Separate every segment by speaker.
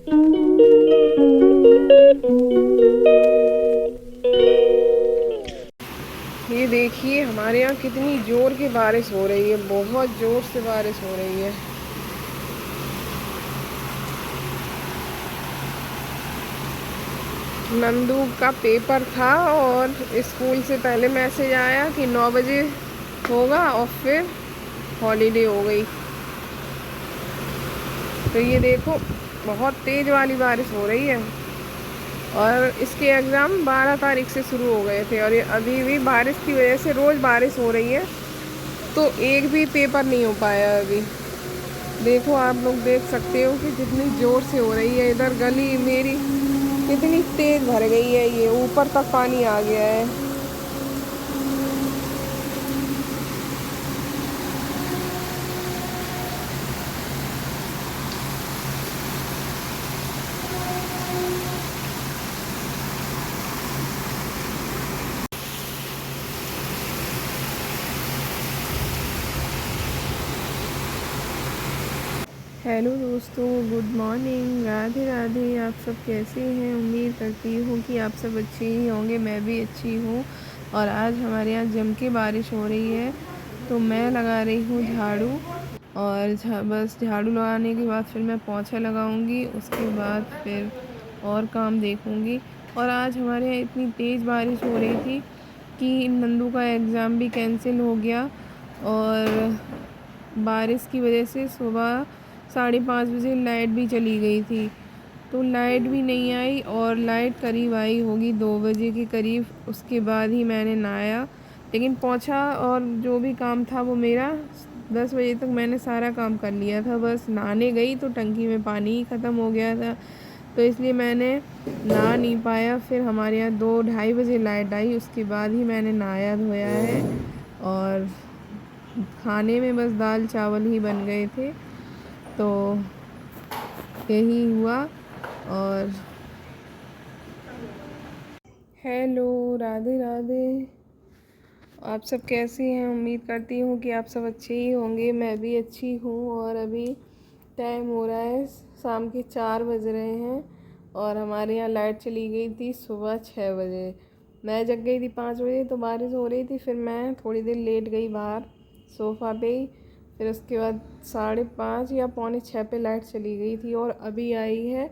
Speaker 1: ये देखिए हमारे यहाँ कितनी जोर की बारिश हो रही है, बहुत जोर से बारिश हो रही है। नंदू का पेपर था और स्कूल से पहले मैसेज आया कि 9 बजे होगा और फिर हॉलीडे हो गई। तो ये देखो बहुत तेज़ वाली बारिश हो रही है और इसके एग्ज़ाम 12 तारीख से शुरू हो गए थे और ये अभी भी बारिश की वजह से रोज़ बारिश हो रही है, तो एक भी पेपर नहीं हो पाया अभी। देखो आप लोग देख सकते हो कि कितनी ज़ोर से हो रही है। इधर गली मेरी कितनी तेज़ भर गई है, ये ऊपर तक पानी आ गया है। हेलो दोस्तों, गुड मॉर्निंग, राधे राधे। आप सब कैसे हैं? उम्मीद करती हूँ कि आप सब अच्छे ही होंगे। मैं भी अच्छी हूँ। और आज हमारे यहाँ जम के बारिश हो रही है, तो मैं लगा रही हूँ झाड़ू। और बस झाड़ू लगाने के बाद फिर मैं पोंछा लगाऊंगी, उसके बाद फिर और काम देखूंगी। और आज हमारे यहाँ इतनी तेज़ बारिश हो रही थी कि नंदू का एग्ज़ाम भी कैंसिल हो गया। और बारिश की वजह से सुबह 5:30 बजे लाइट भी चली गई थी, तो लाइट भी नहीं आई और लाइट करीब आई होगी 2 बजे के करीब। उसके बाद ही मैंने नहाया, लेकिन पोंछा और जो भी काम था वो मेरा 10 बजे तक मैंने सारा काम कर लिया था। बस नहाने गई तो टंकी में पानी ही ख़त्म हो गया था, तो इसलिए मैंने नहा नहीं पाया। फिर हमारे यहाँ 2-2:30 बजे लाइट आई, उसके बाद ही मैंने नहाया धोया है। और खाने में बस दाल चावल ही बन गए थे, तो यही हुआ। और हेलो, राधे राधे। आप सब कैसे हैं? उम्मीद करती हूँ कि आप सब अच्छे ही होंगे। मैं भी अच्छी हूँ। और अभी टाइम हो रहा है, शाम के 4 बज रहे हैं और हमारे यहाँ लाइट चली गई थी सुबह 6 बजे। मैं जग गई थी 5 बजे, तो बारिश हो रही थी। फिर मैं थोड़ी देर लेट गई बाहर सोफ़ा पे ही। फिर उसके बाद 5:30 या 5:45 पे लाइट चली गई थी और अभी आई है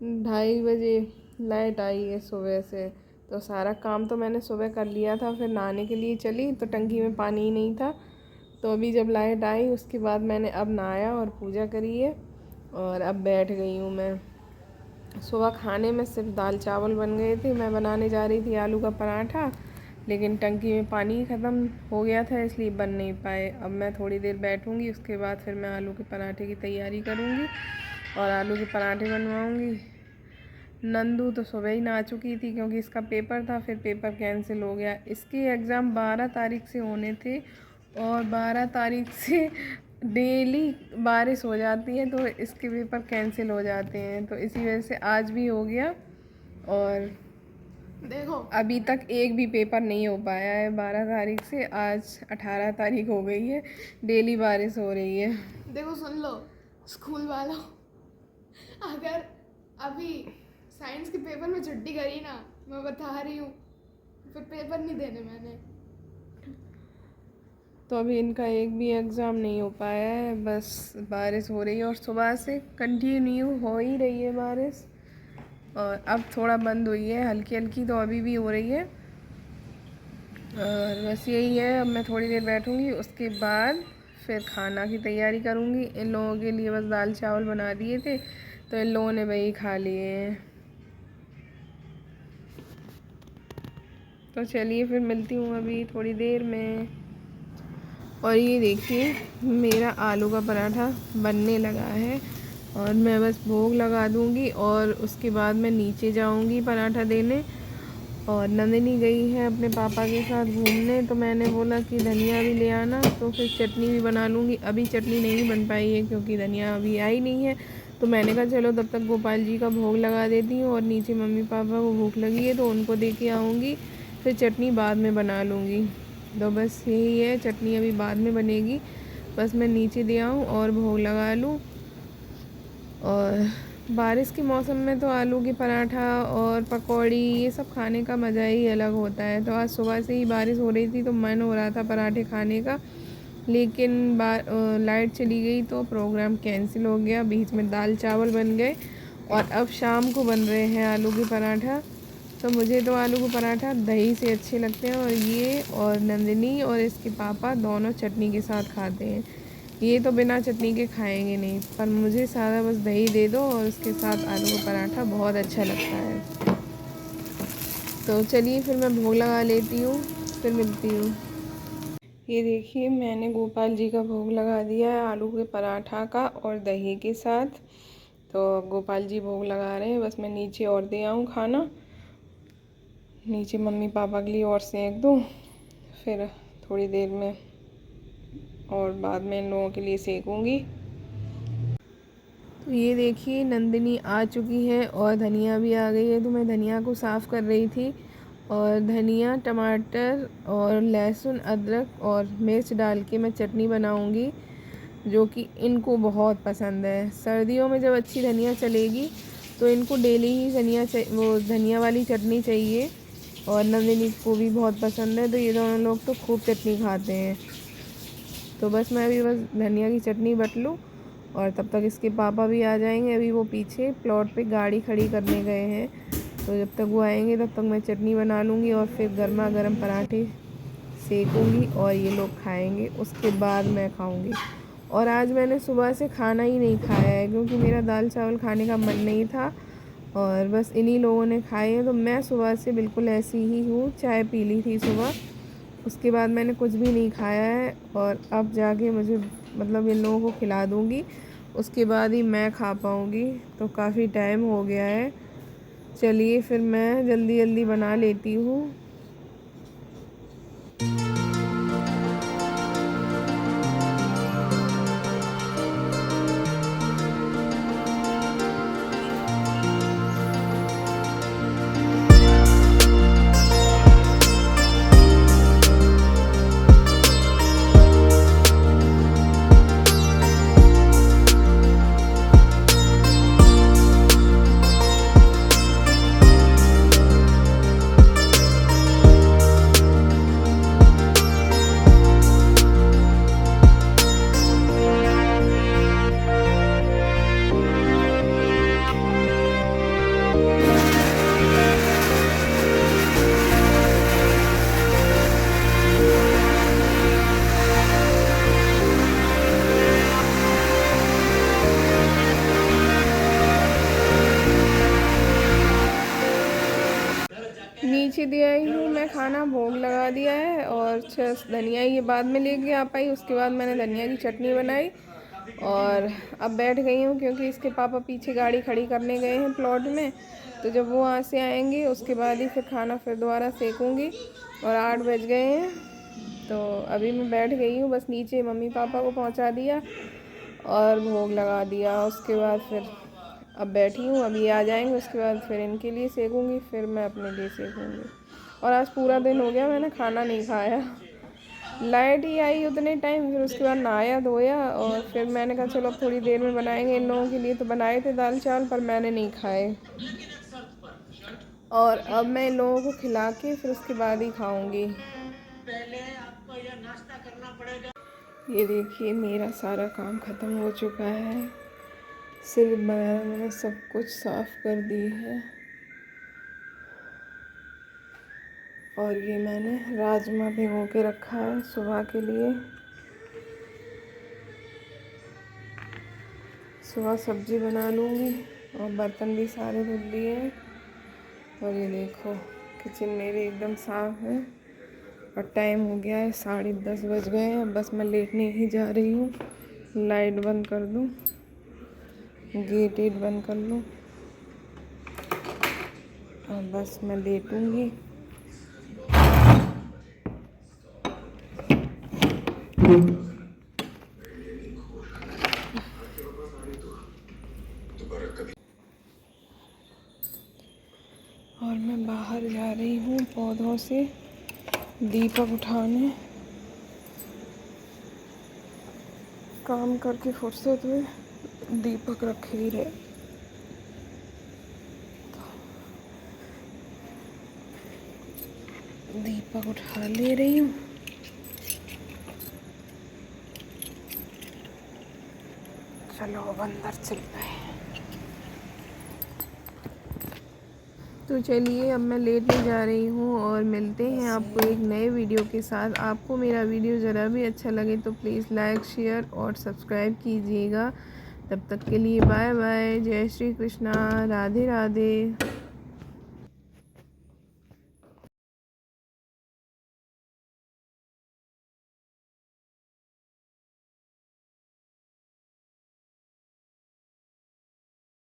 Speaker 1: 2:30 बजे लाइट आई है सुबह से। तो सारा काम तो मैंने सुबह कर लिया था। फिर नहाने के लिए चली तो टंकी में पानी ही नहीं था, तो अभी जब लाइट आई उसके बाद मैंने अब नहाया और पूजा करी है और अब बैठ गई हूँ मैं। सुबह खाने में सिर्फ दाल चावल बन गए थे। मैं बनाने जा रही थी आलू का पराठा, लेकिन टंकी में पानी ही ख़त्म हो गया था, इसलिए बन नहीं पाए। अब मैं थोड़ी देर बैठूँगी, उसके बाद फिर मैं आलू के पराठे की तैयारी करूँगी और आलू के पराठे बनवाऊँगी। नंदू तो सुबह ही नहा चुकी थी क्योंकि इसका पेपर था, फिर पेपर कैंसिल हो गया। इसके एग्ज़ाम 12 तारीख से होने थे और 12 तारीख से डेली बारिश हो जाती है, तो इसके पेपर कैंसिल हो जाते हैं। तो इसी वजह से आज भी हो गया और देखो अभी तक एक भी पेपर नहीं हो पाया है। 12 तारीख से आज 18 तारीख हो गई है, डेली बारिश हो रही है।
Speaker 2: देखो सुन लो स्कूल वालों, अगर अभी साइंस के पेपर में छुट्टी करी ना, मैं बता रही हूँ फिर पेपर नहीं देने मैंने।
Speaker 1: तो अभी इनका एक भी एग्ज़ाम नहीं हो पाया है, बस बारिश हो रही है और सुबह से कंटिन्यू हो ही रही है बारिश। और अब थोड़ा बंद हुई है, हल्की हल्की तो अभी भी हो रही है। और बस यही है, अब मैं थोड़ी देर बैठूँगी, उसके बाद फिर खाना की तैयारी करूँगी। इन लोगों के लिए बस दाल चावल बना दिए थे, तो इन लोगों ने वही खा लिए हैं। तो चलिए फिर मिलती हूँ अभी थोड़ी देर में। और ये देखिए मेरा आलू का पराठा बनने लगा है और मैं बस भोग लगा दूँगी और उसके बाद मैं नीचे जाऊँगी पराठा देने। और नंदिनी गई है अपने पापा के साथ घूमने, तो मैंने बोला कि धनिया भी ले आना, तो फिर चटनी भी बना लूँगी। अभी चटनी नहीं बन पाई है क्योंकि धनिया अभी आई नहीं है, तो मैंने कहा चलो तब तक गोपाल जी का भोग लगा देती हूँ और नीचे मम्मी पापा को भूख लगी है तो उनको दे के आऊँगी, फिर चटनी बाद में बना लूँगी। तो बस यही है, चटनी अभी बाद में बनेगी, बस मैं नीचे दे आऊँ और भोग लगा लूँ और बारिश के मौसम में तो आलू के पराठा और पकौड़ी ये सब खाने का मज़ा ही अलग होता है। तो आज सुबह से ही बारिश हो रही थी तो मन हो रहा था पराठे खाने का, लेकिन लाइट चली गई तो प्रोग्राम कैंसिल हो गया। बीच में दाल चावल बन गए और अब शाम को बन रहे हैं आलू के पराठा। तो मुझे तो आलू के पराठा दही से अच्छे लगते हैं, और ये और नंदिनी और इसके पापा दोनों चटनी के साथ खाते हैं। ये तो बिना चटनी के खाएंगे नहीं, पर मुझे सारा बस दही दे दो और उसके साथ आलू का पराठा बहुत अच्छा लगता है। तो चलिए फिर मैं भोग लगा लेती हूँ, फिर मिलती हूँ। ये देखिए मैंने गोपाल जी का भोग लगा दिया है आलू के पराठा का और दही के साथ। तो गोपाल जी भोग लगा रहे हैं, बस मैं नीचे और दे आऊँ खाना। नीचे मम्मी पापा के लिए और सेंक दूँ, फिर थोड़ी देर में और बाद में इन लोगों के लिए सेकूँगी। तो ये देखिए नंदिनी आ चुकी है और धनिया भी आ गई है। तो मैं धनिया को साफ़ कर रही थी, और धनिया टमाटर और लहसुन अदरक और मिर्च डाल के मैं चटनी बनाऊंगी, जो कि इनको बहुत पसंद है। सर्दियों में जब अच्छी धनिया चलेगी तो इनको डेली ही वो धनिया वाली चटनी चाहिए, और नंदिनी को भी बहुत पसंद है। तो ये दोनों लोग तो खूब चटनी खाते हैं। तो बस मैं अभी बस धनिया की चटनी बट लूँ, और तब तक इसके पापा भी आ जाएंगे। अभी वो पीछे प्लॉट पे गाड़ी खड़ी करने गए हैं, तो जब तक वो आएंगे तब तक मैं चटनी बना लूँगी और फिर गर्मा गर्म पराठे सेकूँगी और ये लोग खाएंगे, उसके बाद मैं खाऊँगी। और आज मैंने सुबह से खाना ही नहीं खाया है, क्योंकि मेरा दाल चावल खाने का मन नहीं था, और बस इन्हीं लोगों ने खाए हैं। तो मैं सुबह से बिल्कुल ऐसी ही हूँ, चाय पी ली थी सुबह, उसके बाद मैंने कुछ भी नहीं खाया है। और अब जाके मुझे मतलब इन लोगों को खिला दूँगी, उसके बाद ही मैं खा पाऊँगी। तो काफ़ी टाइम हो गया है। चलिए फिर मैं जल्दी जल्दी बना लेती हूँ। नीचे दे आई हूँ मैं खाना, भोग लगा दिया है। और धनिया ये बाद में लेके आ पाई, उसके बाद मैंने धनिया की चटनी बनाई और अब बैठ गई हूँ, क्योंकि इसके पापा पीछे गाड़ी खड़ी करने गए हैं प्लॉट में। तो जब वो वहाँ से आएंगे उसके बाद ही फिर खाना फिर दोबारा सेकूँगी। और 8 बज गए हैं, तो अभी मैं बैठ गई हूँ, बस नीचे मम्मी पापा को पहुँचा दिया और भोग लगा दिया। उसके बाद फिर अब बैठी हूँ, अब ये आ जाएंगे उसके बाद फिर इनके लिए सेकूँगी, फिर मैं अपने लिए सेकूँगी। और आज पूरा दिन हो गया मैंने खाना नहीं खाया। लाइट ही आई उतने टाइम, फिर उसके बाद नहाया धोया और फिर मैंने कहा चलो अब थोड़ी देर में बनाएंगे इन लोगों के लिए। तो बनाए थे दाल चावल, पर मैंने नहीं खाए, और अब मैं इन लोगों को खिला के फिर उसके बाद ही खाऊँगी। ये देखिए मेरा सारा काम ख़त्म हो चुका है, सिर वगैरह मैंने सब कुछ साफ़ कर दी है। और ये मैंने राजमा भिगो के रखा है सुबह के लिए। सुबह सब्जी बना लूँगी, और बर्तन भी सारे धुल लिए हैं। और ये देखो किचन मेरी एकदम साफ़ है। और टाइम हो गया है 10:30 बज गए हैं। बस मैं लेटने ही जा रही हूँ। लाइट बंद कर दूँ, गेट बंद कर लूँ, और बस मैं लेटूँगी। और मैं बाहर जा रही हूँ पौधों से दीपक उठाने। काम करके फुर्सत में दीपक रखे ही रहे। दीपक उठा ले रही हूँ। चलो अब अंदर चलते हैं। तो चलिए अब मैं लेटने जा रही हूँ और मिलते हैं आपको एक नए वीडियो के साथ। आपको मेरा वीडियो ज़रा भी अच्छा लगे तो प्लीज़ लाइक, शेयर और सब्सक्राइब कीजिएगा। तब तक के लिए बाय बाय। जय श्री कृष्णा। राधे राधे।